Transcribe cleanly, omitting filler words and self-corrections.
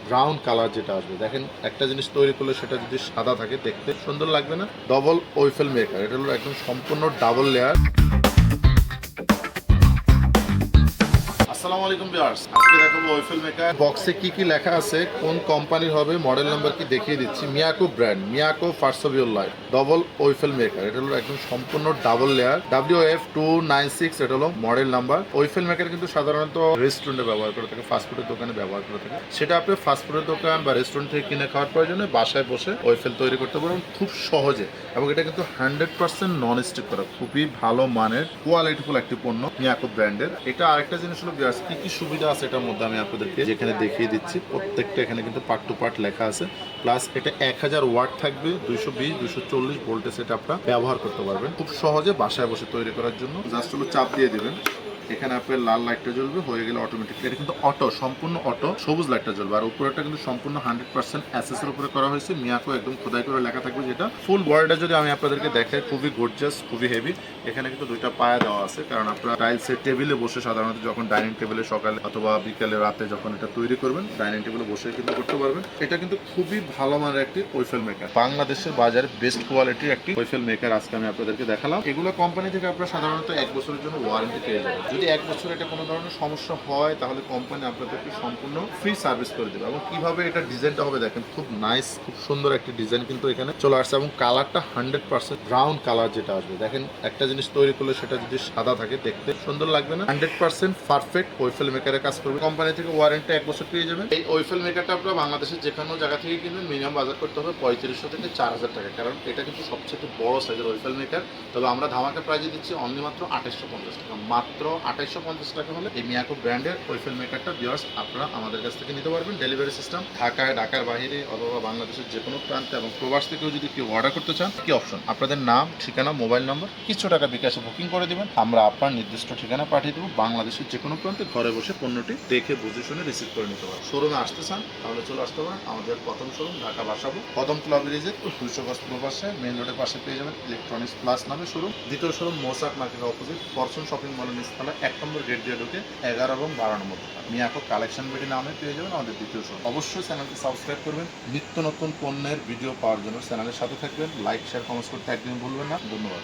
Brown colour যেটা আসবে। দেখেন একটা জিনিস তৈরি করলে সেটা যদি সাদা থাকে দেখতে সুন্দর লাগবে না? ডবল ওয়েফেল মেকার, এটা হলো একদম সম্পূর্ণ ডাবল লেয়ার। আসসালামু আলাইকুম ভিউয়ার্স, আজকে দেখাবো ওয়েফেল মেকার। বক্সে কি কি লেখা আছে, কোন কোম্পানির হবে, মডেল নাম্বার কি দেখিয়ে দিচ্ছি। মিয়াকো ব্র্যান্ড, মিয়াকো ফার্সোভিওর লাইট ডবল ওয়েফেল মেকার, এটা হলো একদম সম্পূর্ণ ডাবল লেয়ার। WF296 এটা হলো মডেল নাম্বার। ওয়েফেল মেকার কিন্তু সাধারণত রেস্টুরেন্টে ব্যবহার করে থাকে, ফাস্টফুডের দোকানে ব্যবহার করে থাকে। সেটা আপনি ফাস্টফুডের দোকান বা রেস্টুরেন্ট থেকে কিনে খাওয়ার প্রয়োজনে বাসায় বসে ওয়েফেল তৈরি করতে পারবেন খুব সহজে। এবং এটা কিন্তু 100% নন স্টিক করা, খুবই ভালো মানের কোয়ালিটিফুল একটি পণ্য মিয়াকো ব্র্যান্ডের। এটা আরেকটা জিনিস হলো কি কি সুবিধা আছে এটার মধ্যে আমি আপনাদেরকে যেখানে দেখিয়ে দিচ্ছি। প্রত্যেকটা এখানে কিন্তু পার্ট টু পার্ট লেখা আছে। প্লাস এটা 1000 ওয়াট থাকবে, 220 240 ভোল্টে সেটা আপনারা ব্যবহার করতে পারবেন খুব সহজে বাসায় বসে তৈরি করার জন্য। জাস্ট হলো চাপ দিয়ে দিবেন, এখানে আপনার লাল লাইটটা জ্বলবে, হয়ে গেলে অটোমেটিক। এটা কিন্তু অটো, সম্পূর্ণ অটো, সবুজ লাইটটা জ্বলবে। আর উপরেটা কিন্তু সম্পূর্ণ 100% এসএস এর উপরে করা হয়েছে। মিয়াকো একদম খোদাই করে লেখা থাকবে। যেটা ফুল বডিটা যদি আমি আপনাদেরকে দেখাই, খুবই গর্জিয়াস, খুবই হেভি। এখানে কিন্তু দুইটা পায়া দেওয়া আছে, কারণ আপনারা টাইলসের টেবিলে বসে সাধারণত যখন ডাইনিং টেবিলে সকালে অথবা বিকেলে রাতে যখন এটা তৈরি করবেন, ডাইনিং টেবিলে বসে কিন্তু করতে পারবেন। এটা কিন্তু খুবই ভালো মানের একটি ওয়েফেল মেকার, বাংলাদেশের বাজারে বেস্ট কোয়ালিটির একটি ওয়েফেল মেকার আজকে আমি আপনাদেরকে দেখালাম। এগুলো কোম্পানি থেকে আপনারা সাধারণত 1 বছরের জন্য ওয়ারেন্টি পেয়ে যাবেন। যদি 1 বছর এটা কোনো ধরনের সমস্যা হয় তাহলে কোম্পানি আপনাদেরকে সম্পূর্ণ ফ্রি সার্ভিস করে দেবে। এবং কিভাবে এটা ডিজাইনটা হবে দেখেন, খুব নাইস, খুব সুন্দর একটি ডিজাইন কিন্তু এখানে চলে আসছে। এবং কালারটা 100% ব্রাউন কালার যেটা আসবে। দেখেন একটা জিনিস তৈরি করলে সেটা যদি সাদা থাকে দেখতে সুন্দর লাগবে না? 100% পারফেক্ট ওয়েফেল মেকারে কাজ করবে। কোম্পানি থেকে ওয়ারেন্টি 1 বছর পেয়ে যাবেন। এই ওয়েফেল মেকারটা আপনারা বাংলাদেশের যে কোনো জায়গা থেকে কিনবেন, মিনিমাম বাজার করতে হবে 3500 থেকে 4000 টাকা, কারণ এটা কিন্তু সবচেয়ে বড় সাইজের ওয়েফেল মেকার। তবে আমরা ধামাকা প্রাইজে দিচ্ছি অনলি মাত্র 2850 টাকা। মাত্র 2850 টাকা হলে এই মিয়াকো ব্র্যান্ডের ওয়েফেল মেকারটা ভিউয়ার্স আপনারা আমাদের কাছ থেকে নিতে পারবেন। ডেলিভারি সিস্টেম ঢাকায়, ঢাকার বাইরে অথবা বাংলাদেশের যে কোনো প্রান্তে। এবং প্রবাস থেকেও যদি কেউ অর্ডার করতে চান, কি অপশন, আপনাদের নাম, ঠিকানা, মোবাইল নম্বর, কিছু টাকা বিকাশে বুকিং করে দিবেন, আমরা আপনার নির্দিষ্ট ঠিকানা পাঠিয়ে দেবো। বাংলাদেশের যে কোনো প্রান্তে ঘরে বসে পণ্যটি দেখে বুঝে শুনে রিসিভ করে নিতে পারবেন। শোরুমে আসতে চান তাহলে চলে আসতে পারেন। আমাদের প্রথম শোরুম ঢাকা বাসাবো, কদম ক্লাব ব্রিজের 200 গজ প্রবাসে মেইন রোডের পাশে পেয়ে যাবেন ইলেকট্রনিক্স প্লাস নামে শোরুম। দ্বিতীয় শোরুম মোসাক মার্কেটের অপোজিট ফরচুন শপিং মলের নিচতলা 1 নম্বর গেট দিয়ে ঢুকে 11 এবং 12 নম্বর দোকান মিয়াকো কালেকশন বিডি নামে পেয়ে যাবেন আমাদের দ্বিতীয় শোরুম। অবশ্যই চ্যানেলটি সাবস্ক্রাইব করবেন, নিত্য নতুন পণ্যের ভিডিও পাওয়ার জন্য চ্যানেলের সাথে থাকবেন। লাইক, শেয়ার, কমেন্টস করতে একদমই ভুলবেন না। ধন্যবাদ।